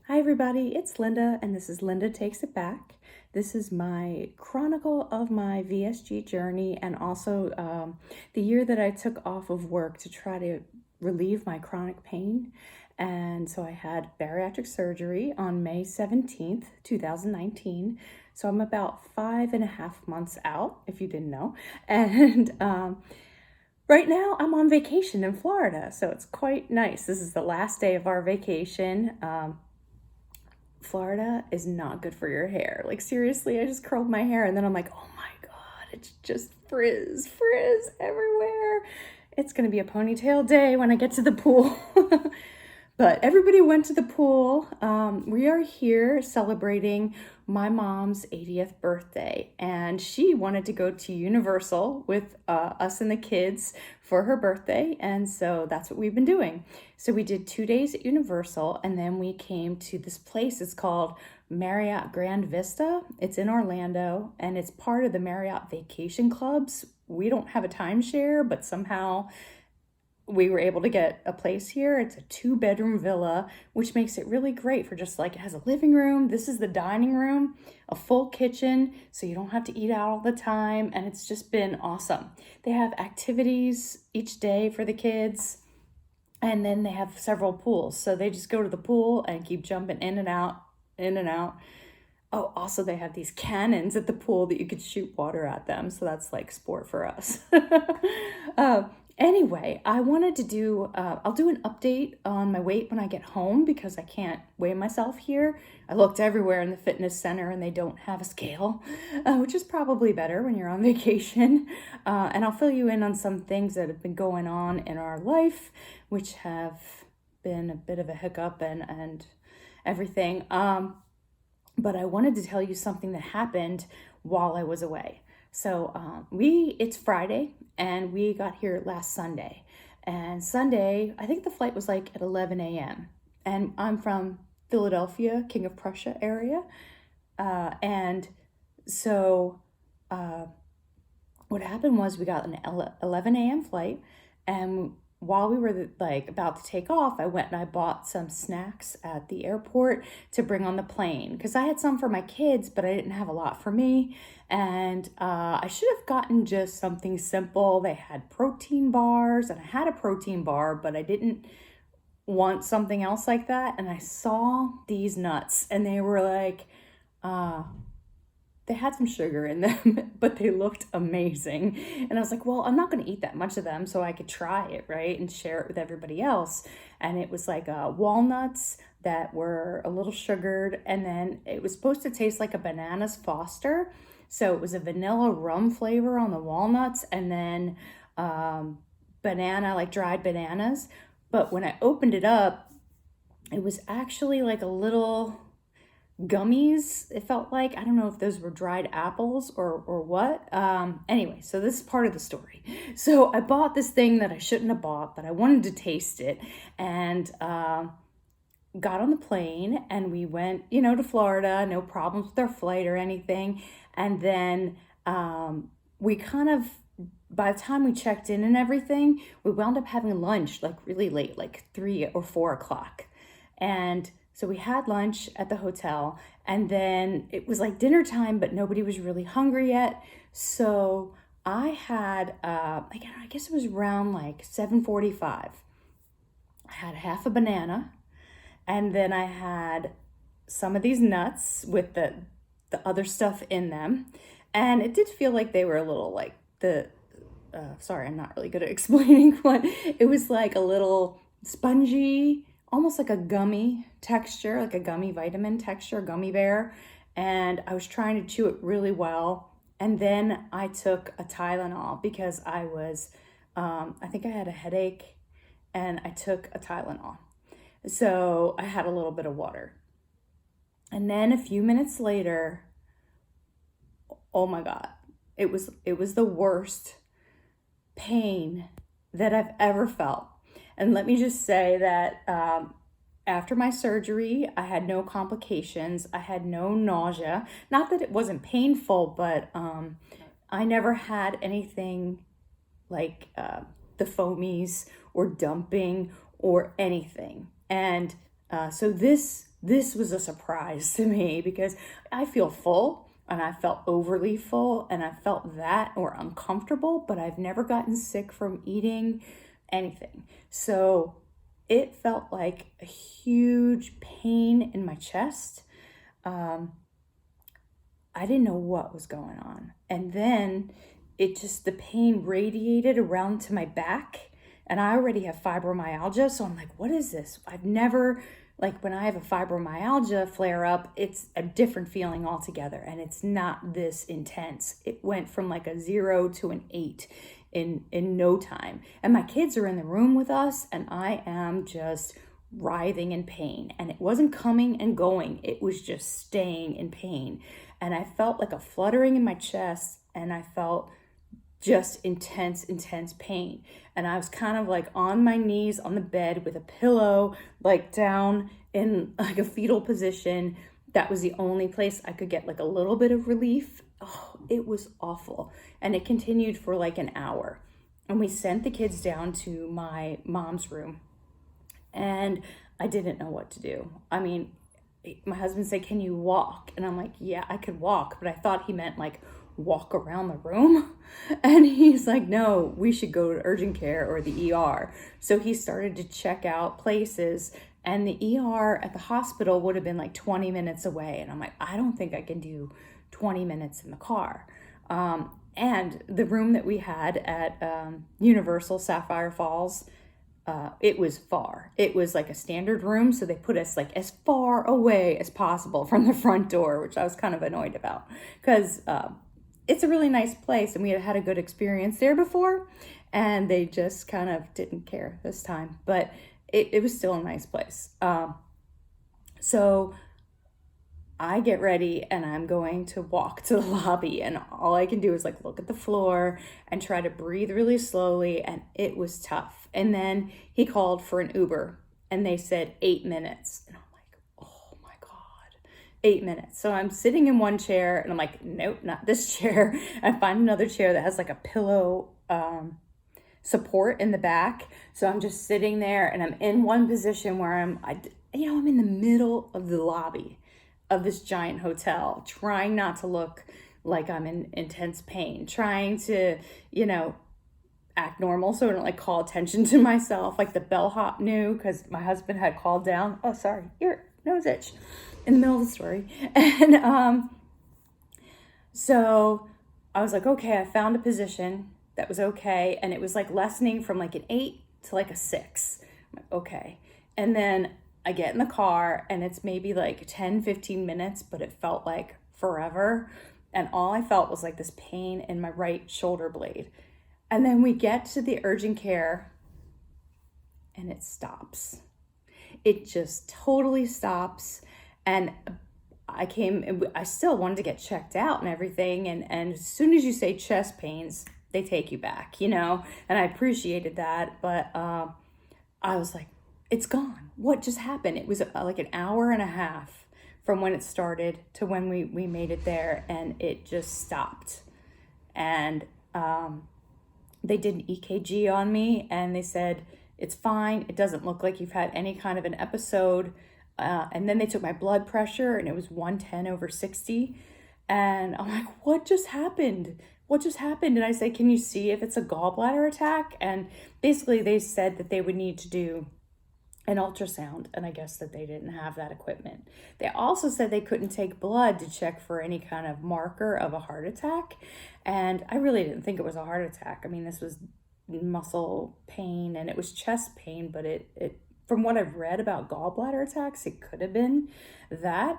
Hi everybody, it's Linda and this is Linda Takes It Back. This is my chronicle of my VSG journey and also the year that I took off of work to try to relieve my chronic pain. And so I had bariatric surgery on May 17th, 2019. So I'm about 5.5 months out, if you didn't know. And right now I'm on vacation in Florida, so it's quite nice. This is the last day of our vacation. Florida is not good for your hair. Like seriously, I just curled my hair and then I'm like, oh my God, it's just frizz everywhere. It's gonna be a ponytail day when I get to the pool. But everybody went to the pool. We are here celebrating my mom's 80th birthday, and she wanted to go to Universal with us and the kids for her birthday, and so that's what we've been doing. So we did 2 days at Universal, and then we came to this place. It's called Marriott Grand Vista. It's in Orlando, and it's part of the Marriott Vacation Clubs. We don't have a timeshare, but somehow we were able to get a place here. It's a 2-bedroom villa, which makes it really great for just like, it has a living room. This is the dining room, a full kitchen, so you don't have to eat out all the time. And it's just been awesome. They have activities each day for the kids. And then they have several pools. So they just go to the pool and keep jumping in and out, in and out. Oh, also they have these cannons at the pool that you could shoot water at them. So that's like sport for us. Anyway, I wanted to do, I'll do an update on my weight when I get home because I can't weigh myself here. I looked everywhere in the fitness center and they don't have a scale, which is probably better when you're on vacation. And I'll fill you in on some things that have been going on in our life, which have been a bit of a hiccup and everything. But I wanted to tell you something that happened while I was away. So it's Friday and we got here last Sunday. And Sunday, I think the flight was like at 11 a.m. And I'm from Philadelphia, King of Prussia area. And so what happened was we got an 11 a.m. flight, and while we were like about to take off, I went and I bought some snacks at the airport to bring on the plane because I had some for my kids, but I didn't have a lot for me. And I should have gotten just something simple. They had protein bars, and I had a protein bar, but I didn't want something else like that. And I saw these nuts, and they were like, they had some sugar in them, but they looked amazing. And I was like, well, I'm not going to eat that much of them, so I could try it, right? And share it with everybody else. And it was like walnuts that were a little sugared. And then it was supposed to taste like a Bananas Foster. So it was a vanilla rum flavor on the walnuts, and then banana, like dried bananas. But when I opened it up, it was actually like a little gummies. It felt like, I don't know if those were dried apples or what. Anyway, so this is part of the story. So I bought this thing that I shouldn't have bought, but I wanted to taste it, and got on the plane, and we went, to Florida, no problems with our flight or anything. And then we kind of, by the time we checked in and everything, we wound up having lunch like really late, like 3 or 4 o'clock. And so we had lunch at the hotel, and then it was like dinner time, but nobody was really hungry yet. So I had, I guess it was around like 7:45. I had half a banana, and then I had some of these nuts with the other stuff in them. And it did feel like they were a little like sorry, I'm not really good at explaining what, it was like a little spongy, almost like a gummy texture, like a gummy vitamin texture, gummy bear. And I was trying to chew it really well. And then I took a Tylenol because I was, I think I had a headache, and I took a Tylenol. So I had a little bit of water. And then a few minutes later, oh my God, it was the worst pain that I've ever felt. And let me just say that after my surgery, I had no complications. I had no nausea. Not that it wasn't painful, but I never had anything like the foamies or dumping or anything. And so this this was a surprise to me because I feel full and I felt overly full and I felt that or uncomfortable, but I've never gotten sick from eating anything. So it felt like a huge pain in my chest. Um, I didn't know what was going on. And then the pain radiated around to my back. And I already have fibromyalgia. So I'm like, what is this? I've never, like, when I have a fibromyalgia flare up, it's a different feeling altogether. And it's not this intense. It went from like a 0 to an 8 in no time. And my kids are in the room with us, and I am just writhing in pain. And it wasn't coming and going, it was just staying in pain. And I felt like a fluttering in my chest, and I felt just intense pain. And I was kind of like on my knees on the bed with a pillow, like down in like a fetal position. That was the only place I could get like a little bit of relief. Oh, it was awful. And it continued for like an hour. And we sent the kids down to my mom's room, and I didn't know what to do. I mean, my husband said, "Can you walk?" And I'm like, "Yeah, I could walk," but I thought he meant like walk around the room. And he's like, "No, we should go to urgent care or the ER." So he started to check out places, and the ER at the hospital would have been like 20 minutes away. And I'm like, I don't think I can do 20 minutes in the car. And the room that we had at Universal Sapphire Falls, it was far. It was like a standard room, so they put us like as far away as possible from the front door, which I was kind of annoyed about because it's a really nice place and we had had a good experience there before, and they just kind of didn't care this time, but it was still a nice place. So I get ready and I'm going to walk to the lobby, and all I can do is like look at the floor and try to breathe really slowly, and it was tough. And then he called for an Uber and they said 8 minutes. And I'm like, oh my God, 8 minutes. So I'm sitting in one chair and I'm like, nope, not this chair. I find another chair that has like a pillow support in the back. So I'm just sitting there and I'm in one position where I'm in the middle of the lobby of this giant hotel, trying not to look like I'm in intense pain, trying to, act normal so I don't like call attention to myself. Like the bellhop knew because my husband had called down. Oh, sorry, your nose itch in the middle of the story. And so I was like, okay, I found a position that was okay. And it was like lessening from like an 8 to like a 6. I'm like, okay. And then I get in the car and it's maybe like 10-15 minutes, but it felt like forever. And all I felt was like this pain in my right shoulder blade. And then we get to the urgent care and it stops. It just totally stops. And I still wanted to get checked out and everything. And as soon as you say chest pains, they take you back, and I appreciated that. But I was like, it's gone. What just happened? It was like an hour and a half from when it started to when we made it there, and it just stopped. And they did an EKG on me, and they said, it's fine. It doesn't look like you've had any kind of an episode. And then they took my blood pressure, and it was 110/60. And I'm like, what just happened? What just happened? And I say, can you see if it's a gallbladder attack? And basically they said that they would need to do an ultrasound, and I guess that they didn't have that equipment. They also said they couldn't take blood to check for any kind of marker of a heart attack, and I really didn't think it was a heart attack. I mean, this was muscle pain and it was chest pain, but it from what I've read about gallbladder attacks, it could have been that.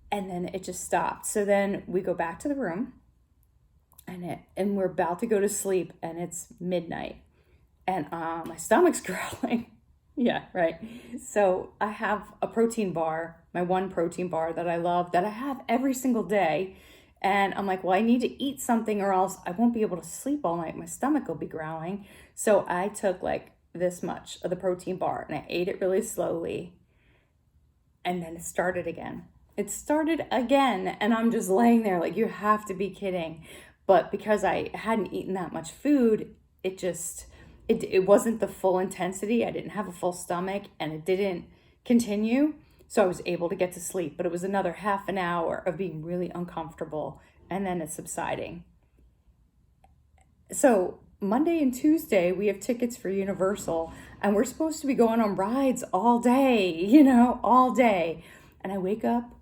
And then it just stopped. So then we go back to the room, and we're about to go to sleep, and it's midnight. And my stomach's growling. Yeah, right. So I have a protein bar, my one protein bar that I love, that I have every single day. And I'm like, well, I need to eat something or else I won't be able to sleep all night. My stomach will be growling. So I took like this much of the protein bar and I ate it really slowly. And then it started again. And I'm just laying there like, you have to be kidding. But because I hadn't eaten that much food, it wasn't the full intensity. I didn't have a full stomach and it didn't continue. So I was able to get to sleep, but it was another half an hour of being really uncomfortable and then it subsiding. So Monday and Tuesday, we have tickets for Universal and we're supposed to be going on rides all day, all day. And I wake up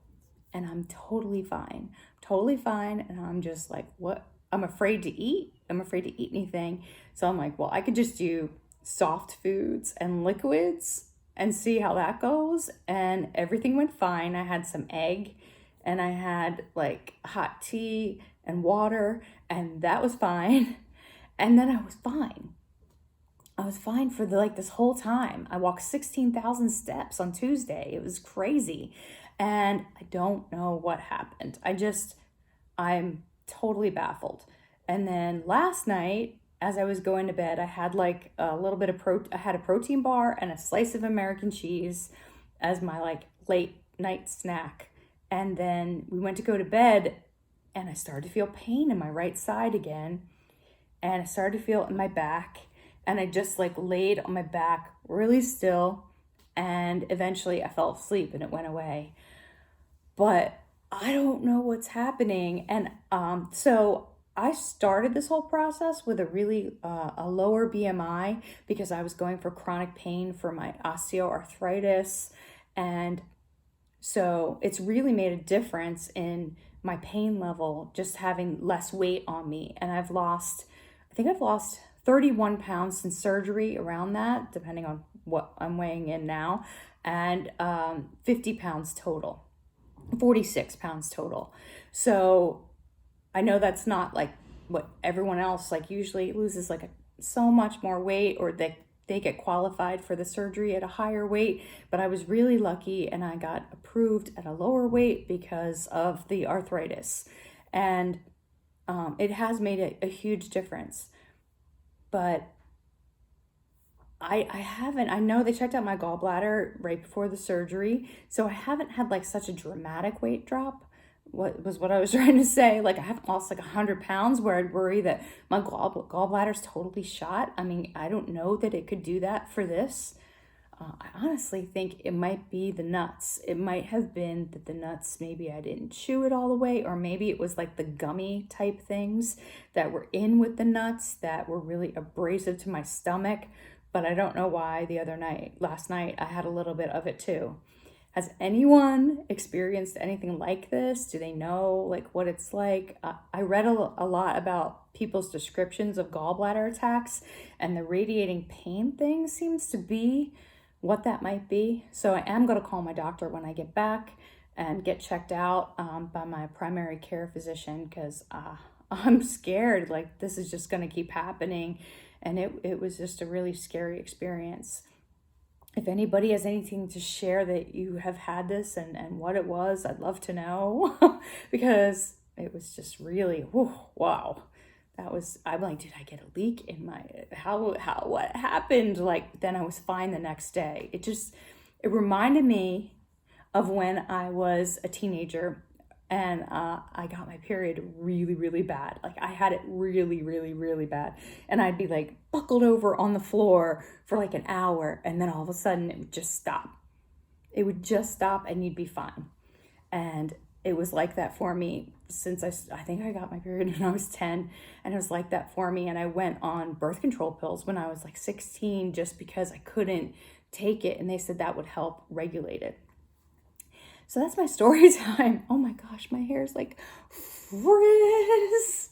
and I'm totally fine. And I'm just like, what? I'm afraid to eat. I'm afraid to eat anything. So I'm like, well, I could just do soft foods and liquids and see how that goes. And everything went fine. I had some egg and I had like hot tea and water, and that was fine. And then I was fine. I was fine for this whole time. I walked 16,000 steps on Tuesday. It was crazy. And I don't know what happened. I'm totally baffled. And then last night, as I was going to bed, I had like a little bit of I had a protein bar and a slice of American cheese as my like late night snack. And then we went to go to bed and I started to feel pain in my right side again. And I started to feel it in my back. And I just like laid on my back really still. And eventually I fell asleep and it went away. But I don't know what's happening. And so I started this whole process with a lower BMI because I was going for chronic pain for my osteoarthritis. And so it's really made a difference in my pain level, just having less weight on me. And I think I've lost 31 pounds since surgery, around that, depending on what I'm weighing in now, and 50 pounds total, 46 pounds total. So I know that's not like what everyone else like usually loses like so much more weight, or they get qualified for the surgery at a higher weight, but I was really lucky and I got approved at a lower weight because of the arthritis. And it has made a huge difference. But I know they checked out my gallbladder right before the surgery, so I haven't had like such a dramatic weight drop. What I was trying to say. Like I haven't lost like 100 pounds where I'd worry that my gallbladder's totally shot. I mean, I don't know that it could do that for this. I honestly think it might be the nuts. It might have been that the nuts, maybe I didn't chew it all the way, or maybe it was like the gummy type things that were in with the nuts that were really abrasive to my stomach. But I don't know why last night, I had a little bit of it too. Has anyone experienced anything like this? Do they know like what it's like? I read a lot about people's descriptions of gallbladder attacks, and the radiating pain thing seems to be what that might be. So I am going to call my doctor when I get back and get checked out by my primary care physician, because I'm scared like this is just going to keep happening. And it was just a really scary experience. If anybody has anything to share that you have had this and what it was, I'd love to know because it was just really, wow. I'm like, did I get a leak in what happened? Like, then I was fine the next day. It reminded me of when I was a teenager and I got my period really, really bad. Like I had it really, really, really bad. And I'd be like buckled over on the floor for like an hour. And then all of a sudden it would just stop. It would just stop and you'd be fine. And it was like that for me since I think I got my period when I was 10, and it was like that for me. And I went on birth control pills when I was like 16 just because I couldn't take it. And they said that would help regulate it. So that's my story time. Oh my gosh, my hair is like frizz.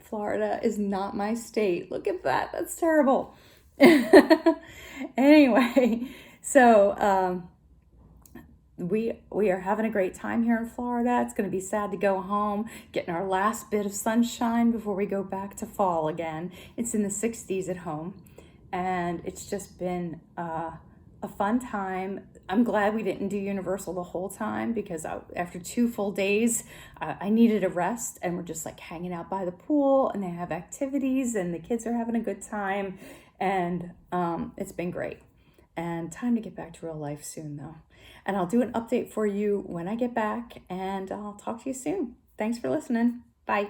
Florida is not my state. Look at that. That's terrible. Anyway, so we are having a great time here in Florida. It's going to be sad to go home, getting our last bit of sunshine before we go back to fall again. It's in the 60s at home, and it's just been a fun time. I'm glad we didn't do Universal the whole time because after 2 full days, I needed a rest, and we're just like hanging out by the pool, and they have activities and the kids are having a good time, and it's been great. And time to get back to real life soon though. And I'll do an update for you when I get back, and I'll talk to you soon. Thanks for listening. Bye.